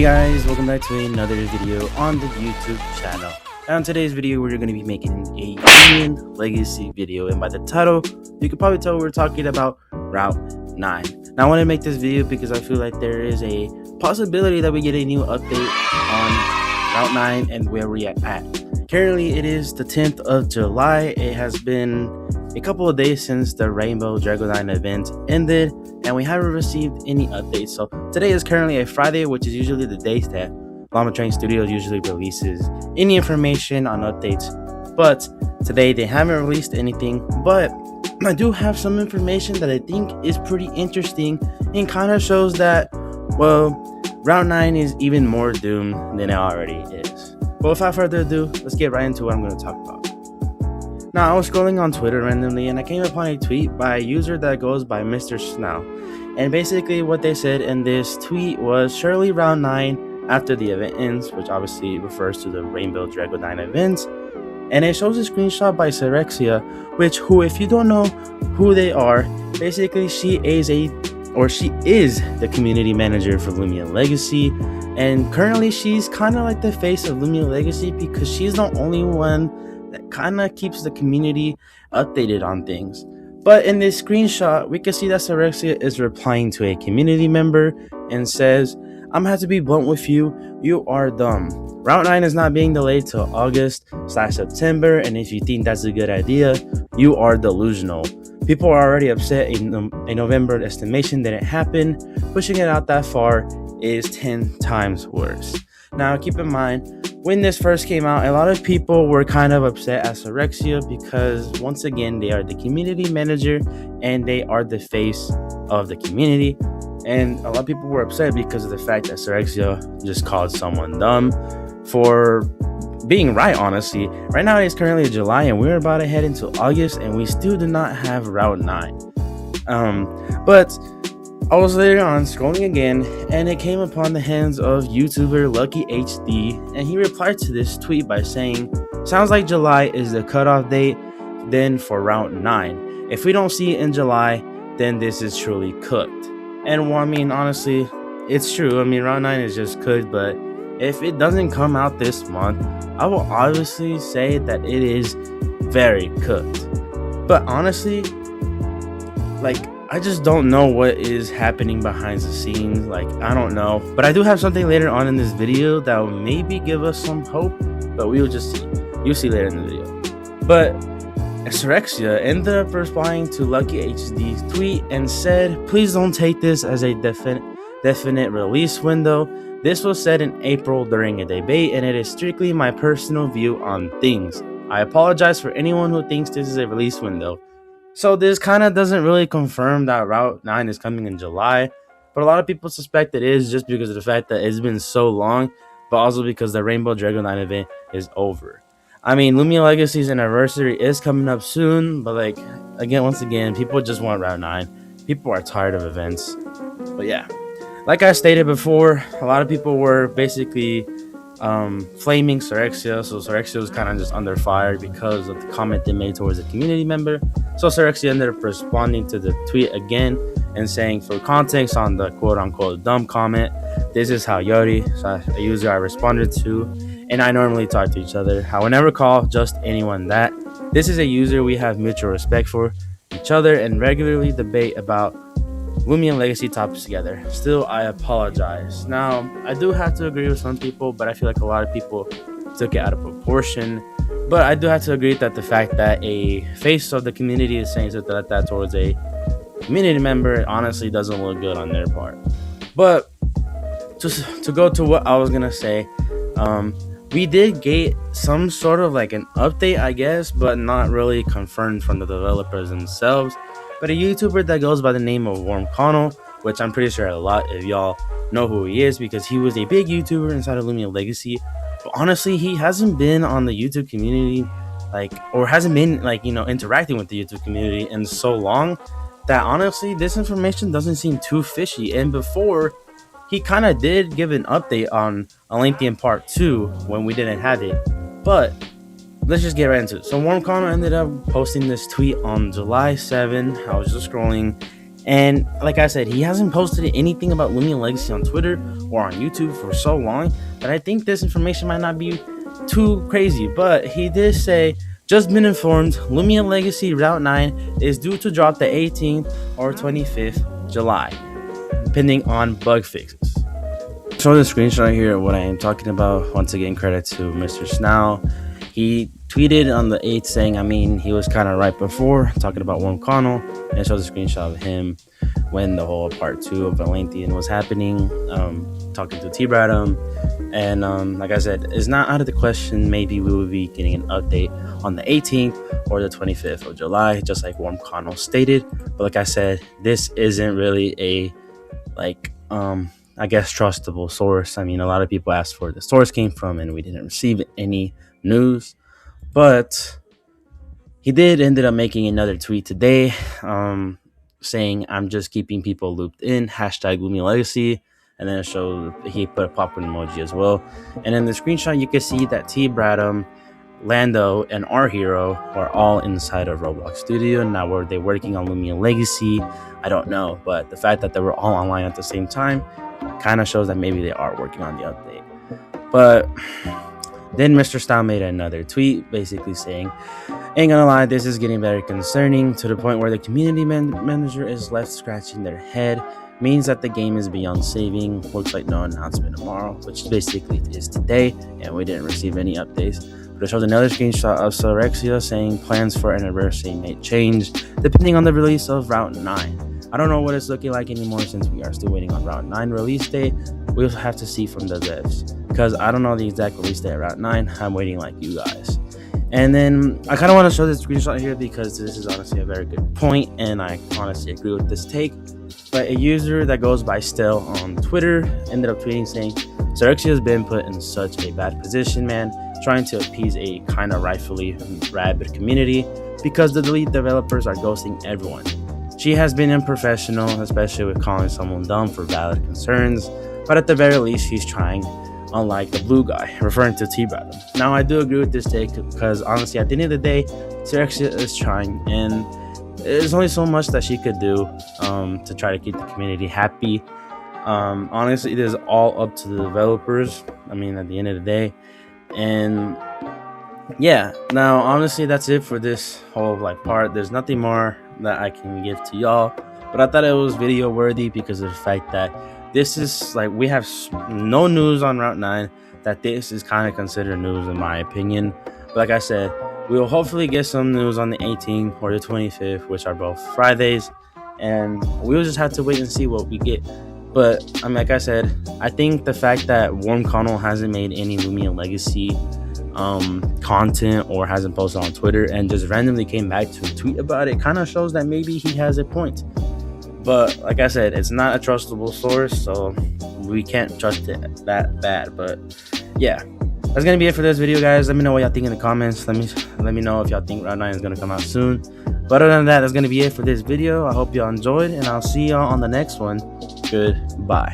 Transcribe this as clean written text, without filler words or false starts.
Guys, welcome back to another video on the YouTube channel. Now in today's video we're going to be making a Loomian Legacy video, and by the title you can probably tell we're talking about Route 9. Now I want to make this video because I feel like there is a possibility that we get a new update on Route 9 and where we're at. Currently it is the 10th of July. It has been a couple of days since the Rainbow Dragonine event ended, and we haven't received any updates. So today is currently a Friday, which is usually the day that Llama Train Studios usually releases any information on updates, but today they haven't released anything. But I do have some information that I think is pretty interesting and kind of shows that, well, Route 9 is even more doomed than it already is. But without further ado, let's get right into what I'm going to talk about. Now, I was scrolling on Twitter randomly and I came upon a tweet by a user that goes by Mr. Snow. And basically what they said in this tweet was, surely Route 9 after the event ends, which obviously refers to the Rainbow Dragonine event. And it shows a screenshot by Cyrexia, who, if you don't know who they are, basically she is the community manager for Loomian Legacy. And currently she's kind of like the face of Loomian Legacy because she's the only one that kind of keeps the community updated on things. But in this screenshot, we can see that Cyrexia is replying to a community member and says, "I'm gonna have to be blunt with you. You are dumb. Route 9 is not being delayed till August/September, and if you think that's a good idea, you are delusional. People are already upset a November estimation didn't happen. Pushing it out that far is 10 times worse." Now, keep in mind, when this first came out, a lot of people were kind of upset at Cyrexia because, once again, they are the community manager and they are the face of the community. And a lot of people were upset because of the fact that Cyrexia just called someone dumb for being right, honestly. Right now, it's currently July and we're about to head into August and we still do not have Route 9. But I was later on scrolling again and it came upon the hands of YouTuber Lucky HD, and he replied to this tweet by saying, "Sounds like July is the cutoff date then for Route 9. If we don't see it in July, then this is truly cooked." And well, I mean, honestly, it's true. I mean, Route 9 is just cooked, but if it doesn't come out this month, I will obviously say that it is very cooked. But honestly, I just don't know what is happening behind the scenes. I don't know. But I do have something later on in this video that will maybe give us some hope, but we will just see. You'll see later in the video. But Cyrexia ended up responding to Lucky HD's tweet and said, "Please don't take this as a definite release window. This was said in April during a debate, and it is strictly my personal view on things. I apologize for anyone who thinks this is a release window." So this kind of doesn't really confirm that Route 9 is coming in July, but a lot of people suspect it is just because of the fact that it's been so long, but also because the Rainbow Dragonine event is over. I mean, Loomian Legacy's anniversary is coming up soon, but once again, people just want Route 9. People are tired of events. But yeah, like I stated before, a lot of people were basically flaming Cyrexia, so Cyrexia was kind of just under fire because of the comment they made towards a community member. So Cyrexia ended up responding to the tweet again and saying, "For context on the quote-unquote dumb comment, this is how Yori, a user I responded to, and I normally talk to each other. I would never call just anyone that. This is a user we have mutual respect for each other and regularly debate about Loomian Legacy topics together. Still, I apologize." Now, I do have to agree with some people, but I feel like a lot of people took it out of proportion. But I do have to agree that the fact that a face of the community is saying something like that towards a community member honestly doesn't look good on their part. But just to go to what I was gonna say, we did get some sort of an update, I guess, but not really confirmed from the developers themselves. But a YouTuber that goes by the name of Warm Connell, which I'm pretty sure a lot of y'all know who he is because he was a big YouTuber inside of Loomian Legacy. But honestly, he hasn't been on the YouTube community, or hasn't been, interacting with the YouTube community in so long that honestly, this information doesn't seem too fishy. And before, he kind of did give an update on Olympian Part 2 when we didn't have it. But let's just get right into it. So Warm Connell ended up posting this tweet on July 7. I was just scrolling And like I said, he hasn't posted anything about Loomian Legacy on Twitter or on YouTube for so long that I think this information might not be too crazy. But he did say, just been informed, Loomian Legacy Route 9 is due to drop the 18th or 25th July, depending on bug fixes. Show the screenshot here of what I am talking about. Once again, credit to Mr. Snow. He tweeted on the 8th saying, he was kind of right before talking about Worm Connell, and shows a screenshot of him when the whole part 2 of Valenthian was happening, talking to T-Bradum. And like I said, it's not out of the question. Maybe we will be getting an update on the 18th or the 25th of July, just like Worm Connell stated. But like I said, this isn't really a, trustable source. A lot of people asked where the source came from, and we didn't receive any news. But he did ended up making another tweet today, saying, I'm just keeping people looped in, hashtag Loomian Legacy. And then it showed he put a popcorn emoji as well. And in the screenshot, you can see that T. Bradham, Lando, and our hero are all inside of Roblox Studio. Now, were they working on Loomian Legacy? I don't know. But the fact that they were all online at the same time kind of shows that maybe they are working on the update. But then Mr. Style made another tweet basically saying, ain't gonna lie, this is getting very concerning to the point where the community manager is left scratching their head. Means that the game is beyond saving. Looks like no announcement tomorrow, which basically is today, and we didn't receive any updates. But it shows another screenshot of Sorexia saying plans for anniversary may change depending on the release of Route 9. I don't know what it's looking like anymore since we are still waiting on Route 9 release date. We'll have to see from the devs, because I don't know the exact release date of Route 9. I'm waiting like you guys. And then I kind of want to show this screenshot here because this is honestly a very good point, and I honestly agree with this take. But a user that goes by Stel on Twitter ended up tweeting saying, Sorexia has been put in such a bad position, man, trying to appease a kind of rightfully rabid community because the lead developers are ghosting everyone. She has been unprofessional, especially with calling someone dumb for valid concerns, but at the very least, she's trying, unlike the blue guy, referring to T-Bradham. Now, I do agree with this take because honestly, at the end of the day, Sorexia is trying, and there's only so much that she could do to try to keep the community happy. Honestly, it is all up to the developers, at the end of the day. And yeah, now honestly, that's it for this whole part. There's nothing more that I can give to y'all, but I thought it was video worthy because of the fact that this is we have no news on Route 9, that this is kind of considered news in my opinion. But like I said, we will hopefully get some news on the 18th or the 25th, which are both Fridays, and we'll just have to wait and see what we get. But like I said, I think the fact that Worm Connell hasn't made any Loomian Legacy content or hasn't posted on Twitter and just randomly came back to tweet about it kind of shows that maybe he has a point. But like I said, it's not a trustable source, so we can't trust it that bad. But yeah, that's gonna be it for this video, guys. Let me know what y'all think in the comments. Let me know if y'all think Route 9 is gonna come out soon. But other than that, that's gonna be it for this video. I hope y'all enjoyed, and I'll see y'all on the next one. Goodbye.